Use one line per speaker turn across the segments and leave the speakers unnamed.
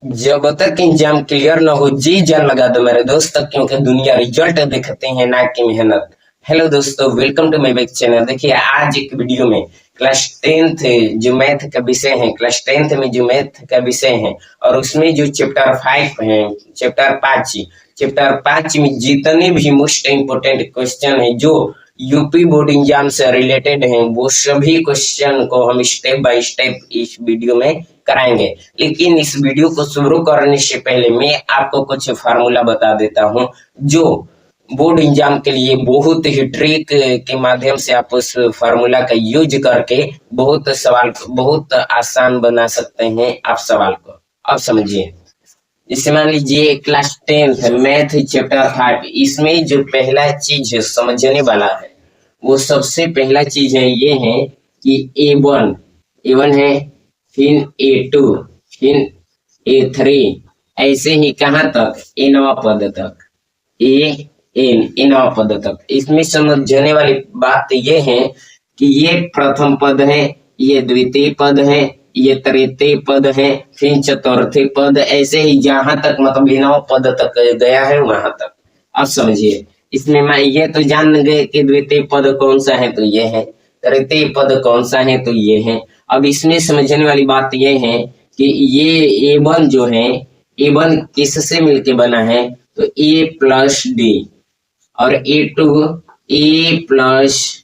जब तक exam clear न हो जी जान लगा दो मेरे दोस्त, क्योंकि दुनिया रिजल्ट देखते हैं ना कि मेहनत। हेलो दोस्तों, welcome to my back channel. देखिए आज एक वीडियो में क्लास 10th जो मैथ का विषय है, क्लास 10th में जो मैथ का विषय है और उसमें जो चैप्टर 5 है, चैप्टर 5 में जितने भी मोस्ट इम्पोर्टेंट क्वेश्चन है जो यूपी बोर्ड एग्जाम से रिलेटेड हैं, वो सभी क्वेश्चन को हम स्टेप बाय स्टेप इस वीडियो में कराएंगे। लेकिन इस वीडियो को शुरू करने से पहले मैं आपको कुछ फार्मूला बता देता हूं जो बोर्ड एग्जाम के लिए बहुत ही ट्रिक के माध्यम से आप उस फार्मूला का यूज करके बहुत आसान बना सकते हैं आप सवाल को। अब समझिए, जैसे मान लीजिए क्लास 10th मैथ चैप्टर 5, इसमें जो पहला चीज है समझने वाला है, वो सबसे पहला चीज है ये है कि ए वन है, फिर A2, फिर A3, ऐसे ही कहाँ तक एनवा पद तक, एनवा पद तक। इसमें समझने वाली बात ये है कि ये प्रथम पद है, ये द्वितीय पद है, ये तृतीय पद है, फिर चतुर्थी पद, ऐसे ही जहां तक मतलब नौ पद तक गया है वहां तक। अब समझिए, इसमें मैं ये तो जान गए कि द्वितीय पद कौन सा है तो ये है, तृतीय पद कौन सा है तो ये है। अब इसमें समझने वाली बात ये है कि ये A1 जो है, A1 किससे मिलके बना है तो A प्लस डी, और A2 A प्लस,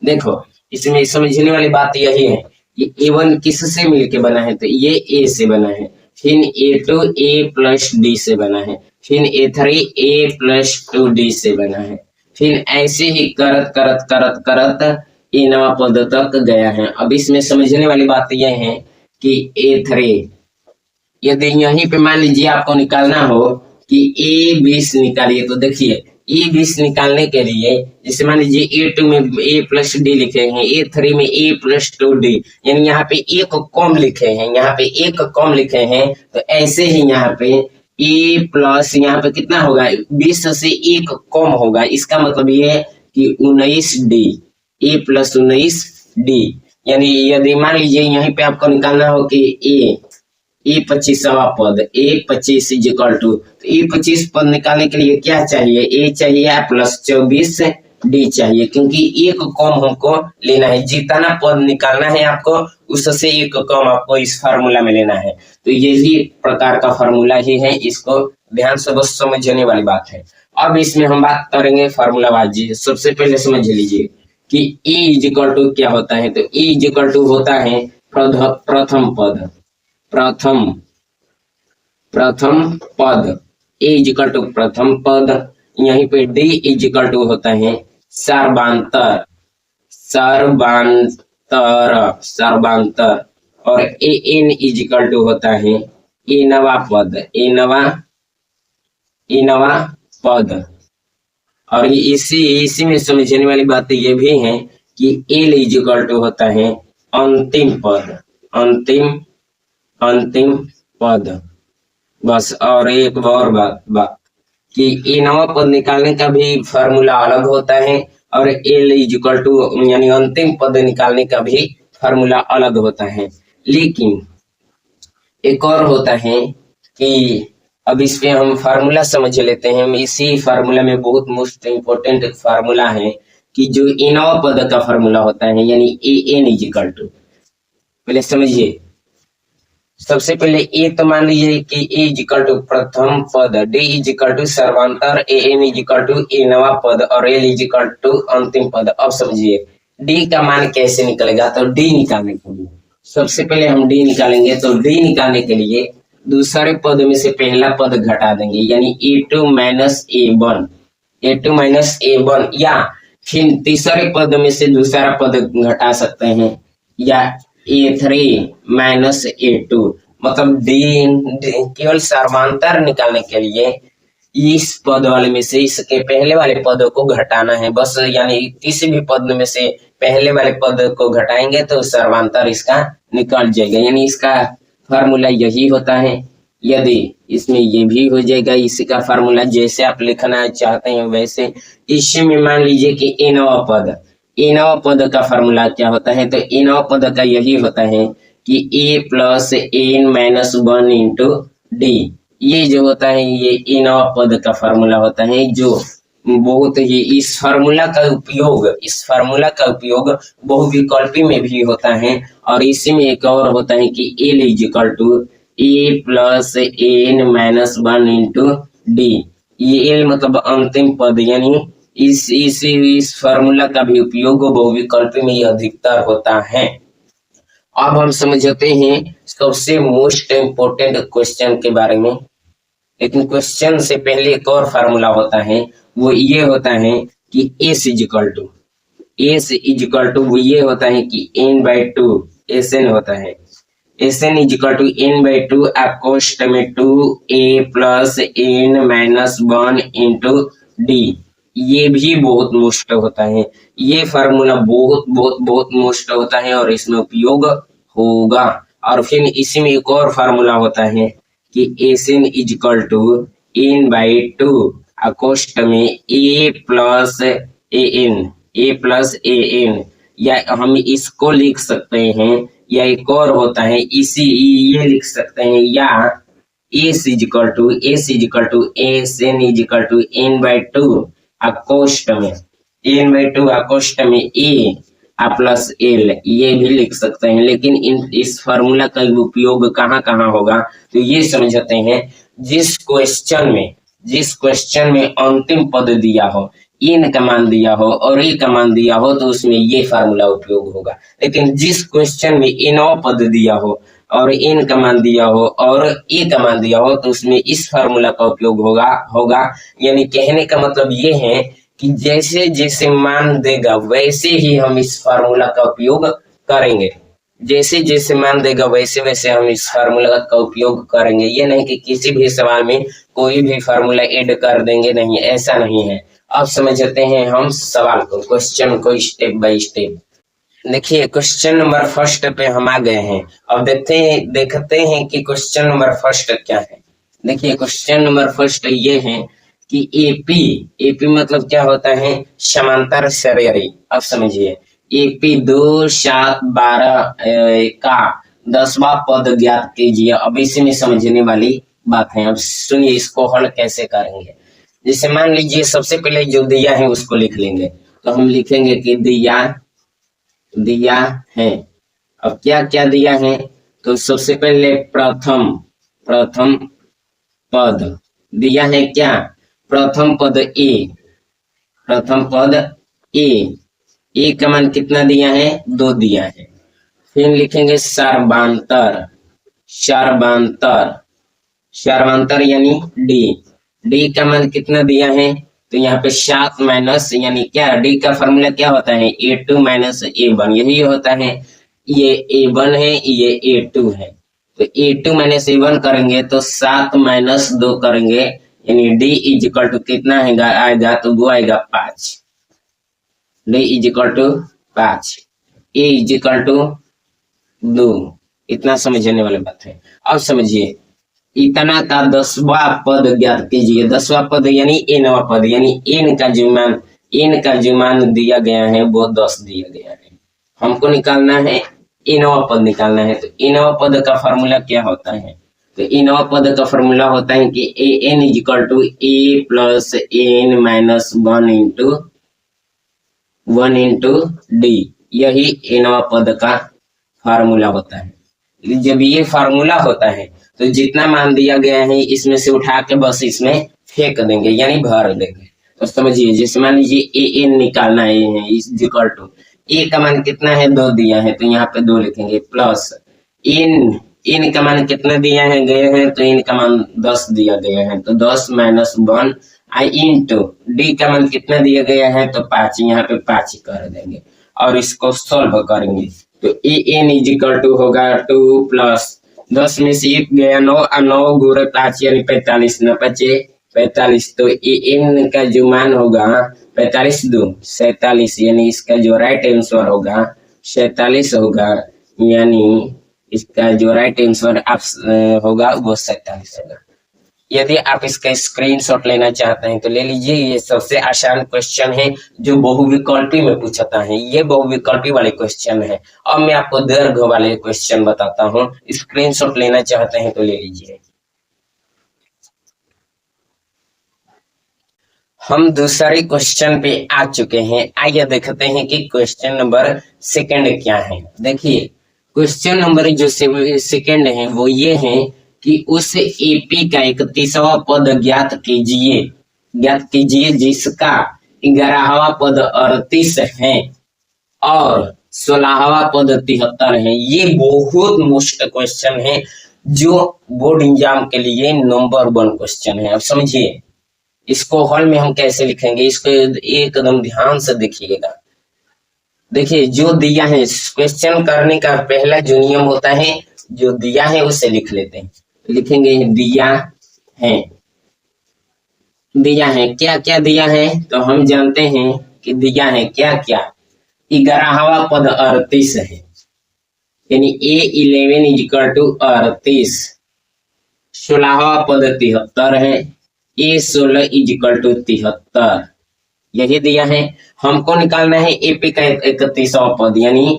देखो इसमें समझने वाली बात यही है कि A1 किससे मिलके बना है तो ये A से बना है, फिर A2 A प्लस डी से बना है, फिर A3 A प्लस 2D से बना है, फिर ऐसे ही करत करत करत करत नवा पद तक गया है। अब इसमें समझने वाली बात यह है कि A3, यदि यहीं पे मान लीजिए आपको निकालना हो कि A20 निकालिए, तो देखिए A20 निकालने के लिए जैसे मान लीजिए A2 में A प्लस डी लिखे हैं, A3 में A प्लस 2D, यानी यहाँ पे एक कम लिखे हैं, यहाँ पे एक कम लिखे हैं, तो ऐसे ही यहाँ पे A प्लस यहाँ पे कितना होगा 20 से एक कम होगा। इसका मतलब ये है कि 19D, A प्लस 19D, यानी यदि मान लीजिए यहीं पे आपको निकालना हो कि A25वां पद, A25 इज इक्वल टू, तो A25 पद निकालने के लिए क्या चाहिए, A चाहिए प्लस 24D चाहिए, क्योंकि एक कम हमको लेना है। जितना पद निकालना है आपको उससे एक कम आपको इस फार्मूला में लेना है। तो यही प्रकार का फार्मूला ही है, इसको ध्यान से बस समझने वाली बात है। अब इसमें हम बात करेंगे फार्मूला बाजी। सबसे पहले समझ लीजिए कि E इज इक्वल टू क्या होता है तो E इज इक्वल टू होता है प्रथम पद, प्रथम पद, A इज इक्वल टू प्रथम पद, यहीं पे D इज इक्वल टू होता है सर्वांतर, और AN इज इक्वल टू होता है एनवा पद, एनवा पद। और इसी में समझने वाली बात ये भी है कि L इज इक्वल टू होता है अंतिम पद, अंतिम पद। बस, और एक और बात कि एनवा पद निकालने का भी फार्मूला अलग होता है और L इज इक्वल टू यानी अंतिम पद निकालने का भी फार्मूला अलग होता है। लेकिन एक और होता है कि अब इस पे हम फार्मूला समझ लेते हैं। इसी फार्मूला में बहुत मोस्ट इम्पोर्टेंट फार्मूला है कि जो एनवा पद का फार्मूला होता है, यानी AN इज इक्वल टू, पहले समझिए। सबसे पहले ए तो मान लीजिए कि A इज इक्वल टू प्रथम पद, D इज इक्वल टू सर्वांतर, AN इज इक्वल टू एनवा पद और L इज इक्वल टू अंतिम पद। अब समझिए D का मान कैसे निकलेगा तो D निकालने के लिए सबसे पहले हम D निकालेंगे, तो D निकालने के लिए दूसरे पद में से पहला पद घटा देंगे, यानी A2 माइनस A1, या फिर तीसरे पद में से दूसरा पद घटा सकते हैं, या A3 माइनस A2, मतलब D केवल सर्वांतर निकालने के लिए इस पद वाले में से इसके पहले वाले पद को घटाना है बस, यानी किसी भी पद में से पहले वाले पद को घटाएंगे तो सर्वांतर इसका निकल जाएगा, यानी इसका फार्मूला यही होता है। यदि इसमें ये भी हो जाएगा इसी का फार्मूला, जैसे आप लिखना चाहते हैं वैसे। इसमें मान लीजिए कि एनवा पद का फार्मूला क्या होता है तो एनवा पद का यही होता है कि A plus N minus 1 into D. ये जो होता है ये इनवा पद का फार्मूला होता है, जो बहुत ही इस फार्मूला का उपयोग बहुविकल्पी में भी होता है। और इसी में एक और होता है कि L is equal to A plus N minus one into D. ये एल मतलब अंतिम पद, यानी इस फार्मूला का भी उपयोग बहुविकल्पी में अधिकतर होता है। अब हम समझते हैं सबसे मोस्ट इम्पोर्टेंट क्वेश्चन के बारे में। लेकिन क्वेश्चन से पहले एक और फार्मूला होता है, वो ये होता है कि एस इज इक्वल टू वो ये होता है कि N by two S N होता है। S N is equal to N by two अकोष्ट में two A plus N minus one into D. ये भी बहुत मोस्ट होता है, ये फार्मूला बहुत मोस्ट होता है और इसमें उपयोग होगा। और फिर इसी में एक और फार्मूला होता है कि S N is equal to N by two अकोष्ट में ए प्लस ए एन, या हम इसको लिख सकते हैं, या एक और होता है ये लिख सकते हैं, या S is equal to S N is equal to N by two अकोष्ट में ए प्लस एल, ये भी लिख सकते हैं। लेकिन इस फार्मूला का उपयोग कहाँ होगा, तो ये समझते हैं जिस क्वेश्चन में अंतिम पद दिया हो, इन का मान दिया हो और ए का मान दिया हो, तो उसमें ये फार्मूला उपयोग होगा। लेकिन जिस क्वेश्चन में इनव पद दिया हो और इन का मान दिया हो और ए का मान दिया हो, तो उसमें इस फार्मूला का उपयोग होगा। यानी कहने का मतलब ये है कि जैसे जैसे मान देगा वैसे ही हम इस फार्मूला का उपयोग करेंगे, जैसे जैसे मान देगा वैसे वैसे हम इस फार्मूला का उपयोग करेंगे। ये नहीं कि किसी भी सवाल में कोई भी फार्मूला ऐड कर देंगे, नहीं, ऐसा नहीं है। अब समझते हैं हम सवाल को, क्वेश्चन को स्टेप बाय स्टेप। देखिए क्वेश्चन नंबर फर्स्ट पे हम आ गए हैं। अब देखते हैं कि क्वेश्चन नंबर फर्स्ट क्या है। देखिए क्वेश्चन नंबर फर्स्ट ये है कि एपी मतलब क्या होता है, समांतर श्रेणी। अब समझिए एपी 2, 7, 12 का 10वां पद ज्ञात कीजिए। अब इसी में समझने वाली बात है। अब सुनिए इसको हल कैसे करेंगे। जैसे मान लीजिए सबसे पहले जो दिया है उसको लिख लेंगे, तो हम लिखेंगे कि दिया है। अब क्या क्या दिया है, तो सबसे पहले प्रथम पद दिया है, क्या प्रथम पद ए का मान कितना दिया है, 2 दिया है। फिर लिखेंगे सर्वांतर यानी डी का मान कितना दिया है, तो यहाँ पे 7 माइनस, यानी क्या डी का फॉर्मूला क्या होता है, A2 माइनस A1, यही होता है। ये A1 है, ये A2 है, तो A2 माइनस A1 करेंगे तो 7 माइनस 2 करेंगे, यानी डी इज इक्वल टू कितना आएगा, तो वो आएगा 5। D is equal to 5, A is equal to 2। इतना समझने वाली बात है। अब समझिए इतना का 10वां पद ज्ञात कीजिए। 10वां पद यानी एनवा पद, यानी एन का जो मान दिया गया है वो 10 दिया गया है। हमको निकालना है एनवा पद निकालना है। तो एनवा पद का फॉर्मूला क्या होता है, तो एनवा पद का फॉर्मूला होता है कि A N is equal to A plus N minus 1 into D. यही एनवा पद का फार्मूला होता है। जब ये फार्मूला होता है तो जितना मान दिया गया है इसमें से उठा के बस इसमें फेंक देंगे, यानी भर देंगे। तो समझिए जैसे मान लीजिए ए एन निकालना है, इज इक्वल टू ए का मान कितना है, 2 दिया है, तो यहाँ पे 2 लिखेंगे, प्लस इन का मान कितना दिया है गए हैं, तो इन का मान 10 दिया गया है, तो 10 माइनस 1 इंटू डी का मान कितना दिया गया है, तो 5, यहाँ पे 5 कर देंगे और इसको सॉल्व करेंगे। तो ए एन इज इक्वल टू होगा 2 प्लस 10 में से 1 गया 9 और 9 गुणे 5 यानी 45, न बचे 45। तो ए एन का जो मान होगा 45 2 47, यानी इसका जो राइट आंसर होगा 47 होगा, यानी इसका जो राइट आंसर होगा वो 47 होगा। यदि आप इसका स्क्रीनशॉट लेना चाहते हैं तो ले लीजिए। ये सबसे आसान क्वेश्चन है जो बहुविकल्पी में पूछता है, ये बहुविकल्पी वाले क्वेश्चन है। अब मैं आपको दीर्घ वाले क्वेश्चन बताता हूँ, स्क्रीनशॉट लेना चाहते हैं तो ले लीजिए। हम दूसरे क्वेश्चन पे आ चुके हैं। आइए देखते हैं कि क्वेश्चन नंबर सेकंड क्या है। देखिए क्वेश्चन नंबर जो सेकंड है वो ये है कि उस एपी का 31वां पद ज्ञात कीजिए जिसका 11वां पद 38 है और 16वां पद 73 है। ये बहुत मोस्ट क्वेश्चन है जो बोर्ड एग्जाम के लिए नंबर 1 क्वेश्चन है। अब समझिए इसको हॉल में हम कैसे लिखेंगे, इसको एकदम ध्यान से देखिएगा। देखिए जो दिया है क्वेश्चन करने का पहला जो नियम होता है, जो दिया है उसे लिख लेते हैं। लिखेंगे दिया है, दिया है क्या क्या दिया है, तो हम जानते हैं कि दिया है क्या क्या, 11वां पद 38 है, यानी A11 इजिकल टू 38। 16वां पद 73 है, A16 इजिकल टू 73। यही दिया है। हमको निकालना है एपी का 31वां पद, यानी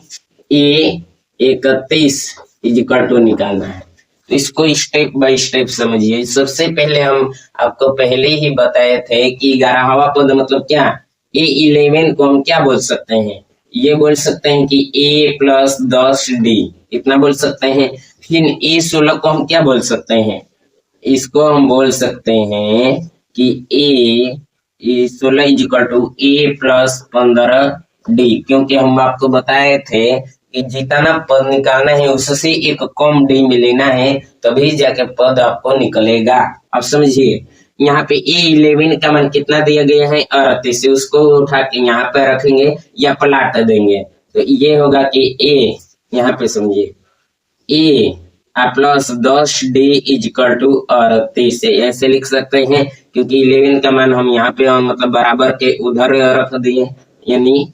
A31 इजिकल टू निकालना है। तो इसको स्टेप बाय स्टेप समझिए। सबसे पहले हम आपको पहले ही बताए थे कि 11वां पद मतलब क्या, A11 को हम क्या बोल सकते हैं, ये बोल सकते हैं कि A प्लस 10D, इतना बोल सकते हैं। फिर A16 को हम क्या बोल सकते हैं, इसको हम बोल सकते हैं कि A16 is equal to A plus 15D, क्योंकि हम आपको बताए थे कि जितना पद निकालना है उससे एक कम डी में लेना है, तभी जाके पद आपको निकलेगा। अब समझिए यहाँ पे A11 का मान कितना दिया गया है 38 से, उसको उठा के यहाँ पे रखेंगे या पलट देंगे, तो ये होगा कि A, यहाँ पे समझिए A plus 10D is equal to 38 से ऐसे लिख सकते हैं, क्योंकि 11 का मान हम यहाँ पे मतलब बराबर के उधर रख दिए, यानी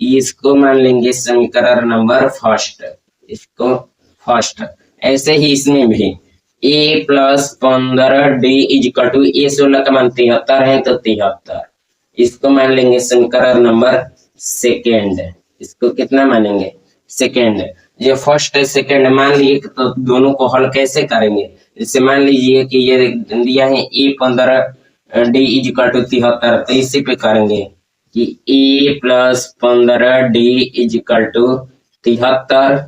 इसको मान लेंगे समीकरण नंबर फर्स्ट, इसको फर्स्ट। ऐसे ही इसमें भी A plus 15D is equal to A16 का मान 73 है, तो 73 इसको मान लेंगे समीकरण नंबर सेकेंड। इसको कितना मानेंगे, सेकेंड। ये फर्स्ट है सेकेंड मान लीजिए, तो दोनों को हल कैसे करेंगे, जैसे मान लीजिए कि ये दिया है A15D इजिकल टू 73, तो इसी पे करेंगे कि A plus 15D is equal to 73।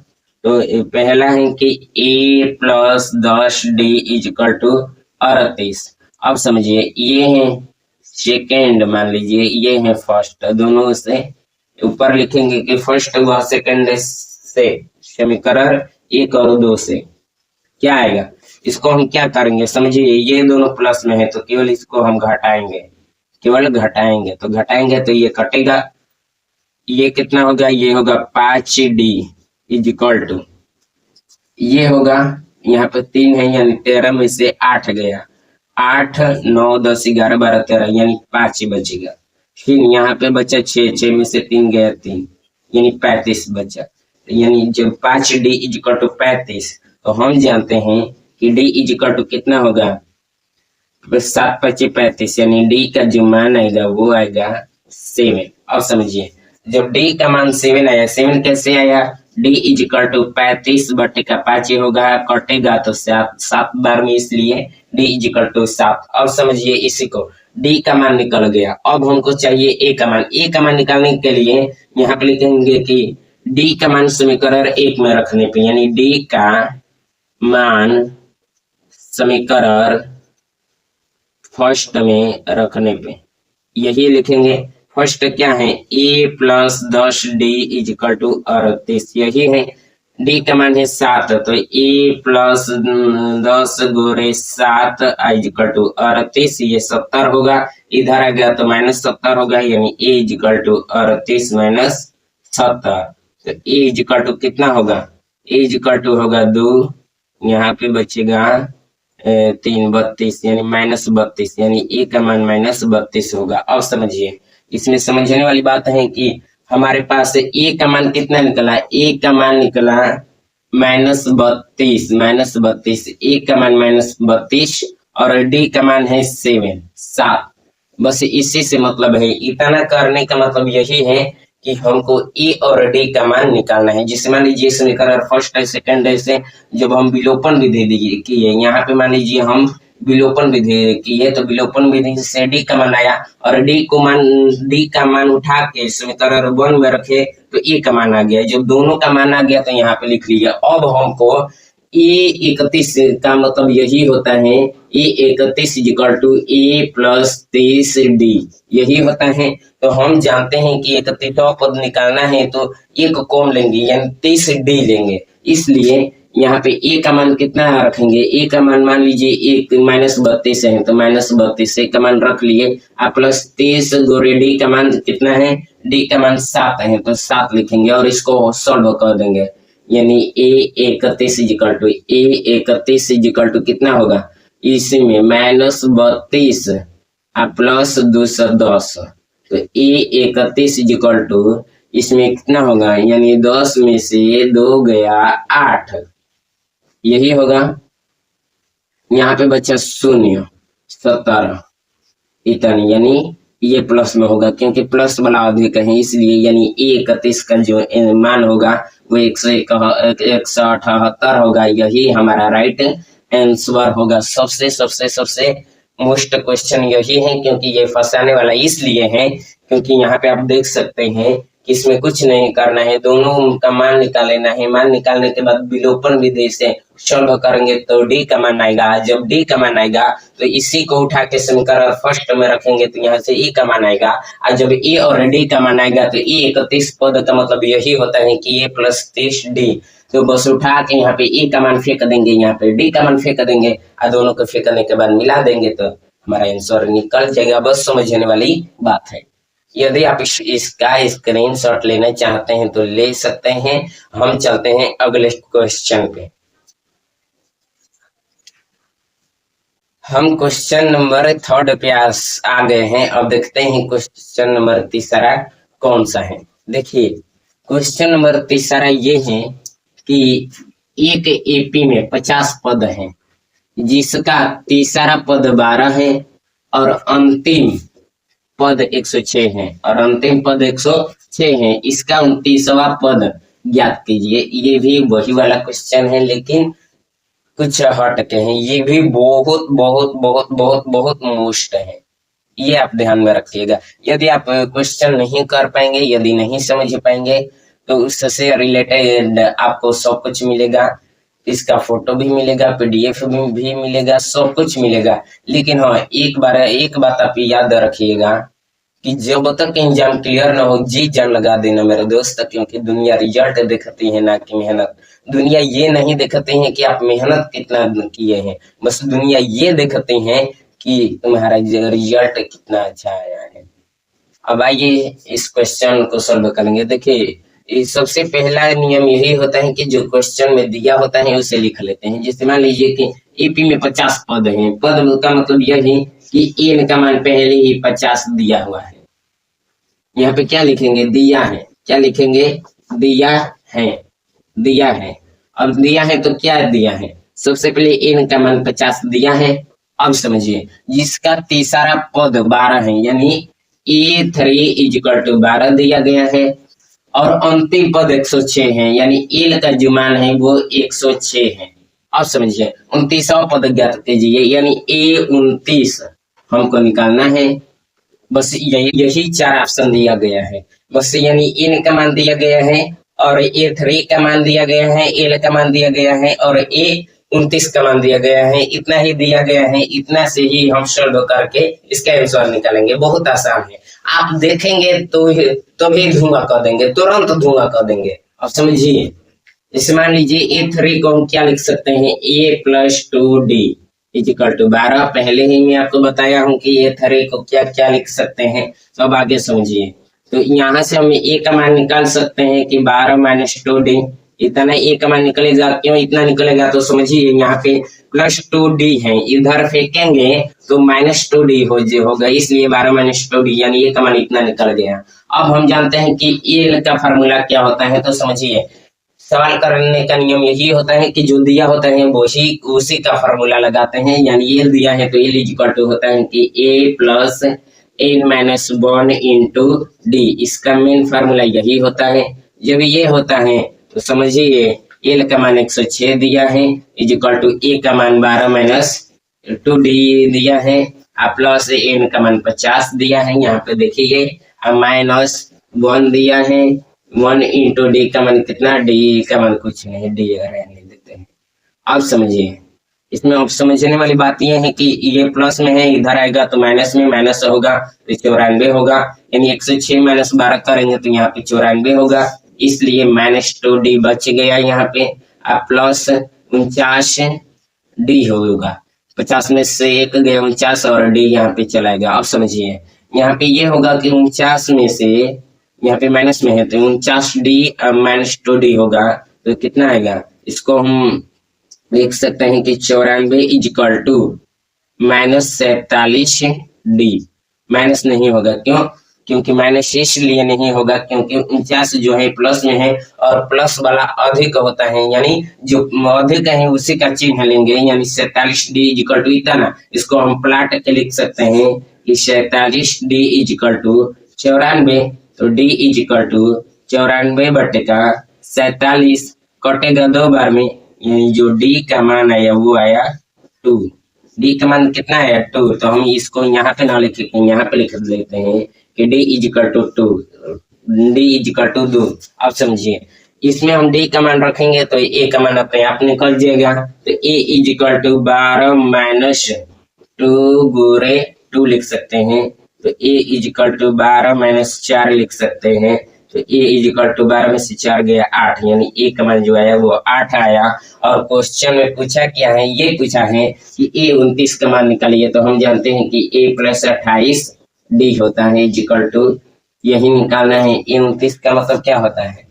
तो पहला है कि A plus 10D is equal to 38। अब समझिए ये है सेकेंड, मान लीजिए ये है फर्स्ट, दोनों से ऊपर लिखेंगे कि फर्स्ट व सेकेंड से समीकरण 1 और 2 से क्या आएगा, इसको हम क्या करेंगे समझिए, ये दोनों प्लस में है तो केवल इसको हम घटाएंगे, केवल घटाएंगे, तो घटाएंगे तो ये कटेगा, ये कितना होगा, ये होगा 5D इजिकल टू, ये होगा यहाँ पे 3 है यानी 13 में से 8 गया, 8 9 10 11 12 13 यानी 5 ही बचेगा। फिर यहाँ पे बचा 6, 6 में से 3 गया 3 यानी 35 बचा, यानी जब 5D इजिकल टू 35, तो हम जानते हैं कि D इजिकल टू कितना होगा, 7 25 35, यानी D का जो मान आएगा वो आएगा 7। अब समझिए जब D का मान 7 आया, 7 कैसे आया, D इजिकल टू 35 बटे का 5 होगा, कटेगा तो 7 बार में, इसलिए D इजिकल टू 7। अब समझिए इसी को D का मान निकल गया। अब हमको चाहिए A का मान। A का मान निकालने के लिए यहाँ पे लिखेंगे कि D का मान समीकरण 1 में रखने पे, यानी D का मान समीकरण फर्स्ट में रखने पे यही लिखेंगे। फर्स्ट क्या है, A plus 10D is equal to 38, यही है। D का मान है 7, तो A plus 10 Gore 7 is equal to 38, ये 70 होगा, इधर आ गया तो -70 होगा, यानी A इजिकल टू 38 माइनस 70, तो A इजिकल टू कितना होगा, A इजिकल टू होगा 2, यहाँ पे बचेगा 3 32 यानी -32, यानी A का मान -32 होगा। अब समझिए इसमें समझने वाली बात है कि हमारे पास A का मान कितना निकला, A का मान निकला -32, A का मान -32 और D का मान है 7। बस इसी से मतलब है, इतना करने का मतलब यही है कि हमको A और D का मान निकालना है। जिससे मान लीजिए समीकरण फर्स्ट है सेकंड है से जब हम विलोपन भी दे दीजिए कि यहाँ पे मान लीजिए हम विलोपन विधि की है, तो विलोपन विधि से डी का मान आया और डी का मान उठा के समीकरण 1 में रखे तो ए का मान आ गया। जब दोनों का मान आ गया तो यहाँ पे लिख लिया। अब हमको A31 का मतलब यही होता है, A31 equal to A plus 30D यही होता है। तो हम जानते हैं कि 31वां पद निकालना है तो एक कॉम लेंगे यानी 30D लेंगे, इसलिए यहाँ पे A का मान कितना रखेंगे, A का मान लीजिए एक -32 है तो -32 का मान रख लिए, आप प्लस 30 गोरे D का मान कितना है, D का मान 7 है तो 7 लिखेंगे और इसको सॉल्व कर देंगे, यानी A31 इक्वल टू कितना होगा, इसी में -32 प्लस 210 तो A31 इक्वल टू इसमें कितना होगा, यानी 10 में से 2 गया 8 यही होगा। यहाँ पे बच्चा 0 17 इतना, यानी ये प्लस में होगा क्योंकि प्लस वाला अधिक है इसलिए, यानी A31 का जो मान होगा वो 178 होगा, यही हमारा राइट आंसर होगा। सबसे मोस्ट क्वेश्चन यही है क्योंकि ये फंसाने वाला इसलिए है क्योंकि यहाँ पे आप देख सकते हैं कि इसमें कुछ नहीं करना है, दोनों का मान निकाल लेना है। मान निकालने के बाद विलोपन विधि से सॉल्व करेंगे तो डी का मान आएगा। जब डी का मान आएगा तो इसी को उठा के समीकरण फर्स्ट में रखेंगे तो यहाँ से ई का मान आएगा, और जब ए और डी का मान आएगा तो A31 पद का मतलब यही होता है कि A प्लस 30D। तो बस उठा के यहाँ पे ए का मान फेंक देंगे, यहाँ पे डी का मान फेंक देंगे और दोनों को फेंकने के बाद मिला देंगे तो हमारा आंसर निकल जाएगा। बस समझने वाली बात है। यदि आप इसका स्क्रीनशॉट लेना चाहते हैं तो ले सकते हैं। हम चलते हैं अगले क्वेश्चन पे। हम क्वेश्चन नंबर 3 पे आ गए हैं। अब देखते हैं क्वेश्चन नंबर 3 कौन सा है। देखिए क्वेश्चन नंबर 3 ये है कि एक एपी में 50 पद हैं जिसका तीसरा पद 12 है और अंतिम पद 106 है और अंतिम पद 106 है। इसका 29वां पद ज्ञात कीजिए। ये भी वही वाला क्वेश्चन है लेकिन कुछ हट के हैं। ये भी बहुत बहुत बहुत बहुत बहुत मोस्ट है, ये आप ध्यान में रखिएगा। यदि आप क्वेश्चन नहीं कर पाएंगे, यदि नहीं समझ पाएंगे तो उससे रिलेटेड आपको सब कुछ मिलेगा। इसका फोटो भी मिलेगा, PDF भी मिलेगा, सब कुछ मिलेगा। लेकिन हाँ एक बात आप याद रखिएगा कि जब तक एग्जाम क्लियर ना हो जी जान लगा देना मेरे दोस्त, क्योंकि दुनिया रिजल्ट देखती है ना कि मेहनत। दुनिया ये नहीं देखती है कि आप मेहनत कितना किए हैं, बस दुनिया ये देखती है कि तुम्हारा रिजल्ट कितना अच्छा आया है। अब आइए इस क्वेश्चन को सॉल्व करेंगे। देखिए सबसे पहला नियम यही होता है कि जो क्वेश्चन में दिया होता है उसे लिख लेते हैं। जैसे मान लीजिए कि एपी में 50 पद हैं। पद का मतलब यह है कि एन का मान पहले ही 50 दिया हुआ है। यहाँ पे क्या लिखेंगे, दिया है। क्या लिखेंगे, दिया है, दिया है। अब दिया है तो क्या दिया है, सबसे पहले एन का मान 50 दिया है। अब समझिए जिसका तीसरा पद 12 है यानी A3 = 12 दिया गया है और अंतिम पद 106 है यानी एल का जो मान है वो 106 है। अब समझिए 29वां पद ज्ञात कीजिए यानी A29 हमको निकालना है। बस यही 4 ऑप्शन दिया गया है। बस यानी एन का मान दिया गया है और A3 का मान दिया गया है, एल का मान दिया गया है और A29 का मान दिया गया है। इतना ही दिया गया है, इतना से ही हम सॉल्व करके इसका आंसर निकालेंगे। बहुत आसान है, आप देखेंगे तो भी धुआं कर देंगे, तुरंत धुआं कर देंगे। अब समझिए जैसे मान लीजिए A3 को हम क्या लिख सकते हैं, A + 2D = 12। पहले ही मैं आपको बताया हूं कि A3 को क्या क्या लिख सकते हैं। तो अब आगे समझिए। तो यहाँ से हम A का मान निकाल सकते हैं कि 12 - 2D इतना A का मान निकलेगा। क्यों इतना निकलेगा, तो समझिए यहाँ पे +2D है, इधर फेंकेंगे तो -2D होगा, इसलिए 12 - 2D यानी A का मान इतना निकल गया। अब हम जानते हैं कि एल का फार्मूला क्या होता है। तो समझिए सवाल करने का नियम यही होता है कि जो दिया होता है उसी का फार्मूला लगाते हैं। यानी ये दिया है तो एल = होता है कि A + n - 1 × D। इसका मेन फार्मूला यही होता है। जब ये होता है तो समझिए एल का मान 106 दिया है = A का मान 12 - 2D दिया है, प्लस n का मान 50 दिया है, यहाँ पे देखिए -1 दिया है, 1 इंटू डी का मान कितना, डी का मान कुछ नहीं, डी रहने देते हैं। अब समझिए, इसमें अब समझने वाली बात यह है कि ये प्लस में है, इधर आएगा तो माइनस में, माइनस होगा तो 94 होगा, यानी 106 माइनस 12 करेंगे तो यहाँ पे 94 होगा, इसलिए -2D बच गया यहाँ पे। अब प्लस 49D होगा, 50 में से 1 गया 49 और D यहाँ पे चला गया। अब समझिए, यहाँ पे ये होगा कि 49 में से, यहाँ पे माइनस में है तो 49D -2D होगा, तो कितना आएगा, इसको हम लिख सकते हैं कि 94 इजिकल टू -47D। माइनस नहीं होगा, क्यों, क्योंकि माइनस इसलिए नहीं होगा क्योंकि 49 जो है प्लस में है और प्लस वाला अधिक होता है, यानी जो अधिक है उसी का चिन्ह लेंगे, यानी 47D इजिकल टू इतना, इसको हम प्लाट के लिख सकते हैं कि 47D इजिकल टू 94, तो D इजिकल टू 94 बटे का 47 कटेगा 2 बार में, यानी जो D का मान आया वो आया 2। D का मान कितना आया 2, तो हम इसको यहाँ पे ना लिखे, यहाँ पे लिख देते हैं कि D is equal to 2, D is equal to 2। अब समझिए, इसमें हम D का मान रखेंगे तो A का मान अपने आप निकल जाएगा, तो A इजिकल टू 12 माइनस 2 गुरे 2 लिख सकते हैं, तो A इजिकल टू 12 माइनस 4 लिख सकते हैं, तो A इजिकल टू 12 में से 4 गया 8, यानी A का मान जो आया वो 8 आया। और क्वेश्चन में पूछा क्या है, ये पूछा है कि A 29 का मान निकालिए, तो हम जानते हैं कि A प्लस 28D होता है इजिकल टू, यही निकालना है। A 29 का मतलब क्या होता है,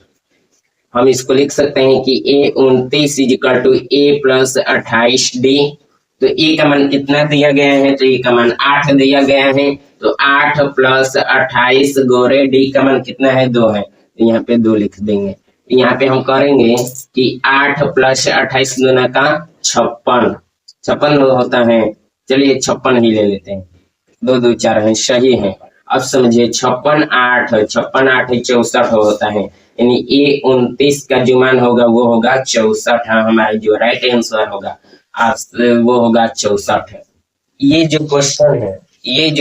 हम इसको लिख सकते हैं कि A 29 is equal to A plus 28D। तो A का मान कितना दिया गया है, तो A का मान 8 दिया गया है, तो 8 प्लस 28 गोरे D का मान कितना है, 2 है, तो यहाँ पे 2 लिख देंगे। यहाँ पे हम करेंगे कि 8 प्लस 28 गुना का 56 होता है, चलिए 56 ही ले लेते हैं, 2 2 4 है, सही है। अब समझिए 56 8 64 होता है, यानी A 29 का जो मान होगा वो होगा 64, हमारा जो राइट आंसर होगा वो होगा 64। ये जो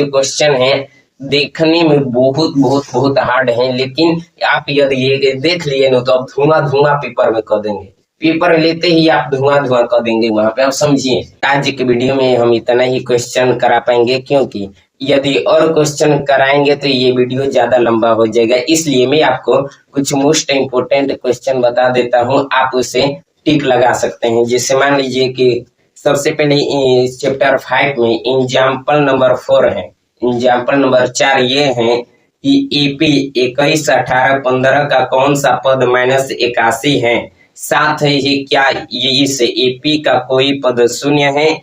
क्वेश्चन है देखने में बहुत बहुत बहुत हार्ड है, लेकिन आप यदि ये देख लिए ना तो आप धुआं पेपर में कर देंगे, पेपर लेते ही आप धुआं कर देंगे वहां पे। आप समझिए, आज के वीडियो में हम इतना ही क्वेश्चन करा पाएंगे, क्योंकि यदि और क्वेश्चन कराएंगे तो ये वीडियो ज्यादा लंबा हो जाएगा, इसलिए मैं आपको कुछ मोस्ट इम्पोर्टेंट क्वेश्चन बता देता हूँ, आप उसे टिक लगा सकते हैं। जैसे मान लीजिए कि सबसे पहले चैप्टर 5 में एग्जाम्पल नंबर 4 है, एग्जाम्पल नंबर 4 ये है कि AP 21 18 15 का कौन सा पद -81 है, साथ ही क्या इस AP का कोई पद शून्य है,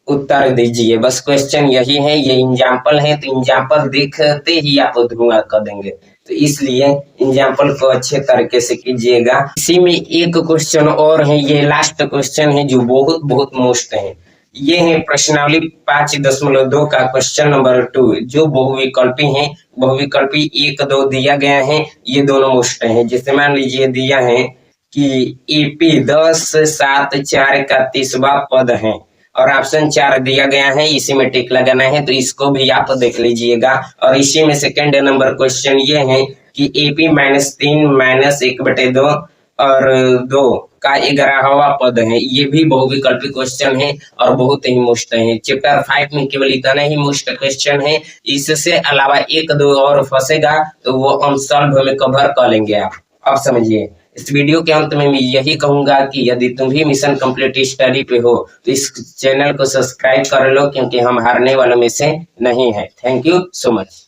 उत्तर दीजिए। बस क्वेश्चन यही है, ये एग्जाम्पल है, तो एग्जाम्पल देखते ही आप धुआं कर देंगे, तो इसलिए एग्जाम्पल को अच्छे तरीके से कीजिएगा। इसी में एक क्वेश्चन और है, ये लास्ट क्वेश्चन है जो बहुत बहुत मोस्ट है, ये है प्रश्नावली 5.2 का क्वेश्चन नंबर 2, जो बहुविकल्पी है, बहुविकल्पी 1 2 दिया गया है, ये दोनों मोस्ट है। जैसे मान लीजिए दिया है कि AP 10 7 4 का 30वां पद है, और ऑप्शन 4 दिया गया है, इसी में टिक लगाना है, तो इसको भी आप देख लीजिएगा। और इसी में सेकंड नंबर क्वेश्चन ये है कि AP -3 -1/2 और 2 का 11वां पद है, ये भी बहुविकल्पी क्वेश्चन है और बहुत ही मुश्त है। चैप्टर 5 में केवल इतना ही मुश्त क्वेश्चन है, इससे अलावा 1 2 और फंसेगा तो वो हम सॉल्व में कवर कर लेंगे आप। अब समझिए, इस वीडियो के अंत में मैं यही कहूंगा कि यदि तुम भी मिशन कंप्लीट स्टडी पे हो तो इस चैनल को सब्सक्राइब कर लो, क्योंकि हम हारने वालों में से नहीं है। Thank you so much.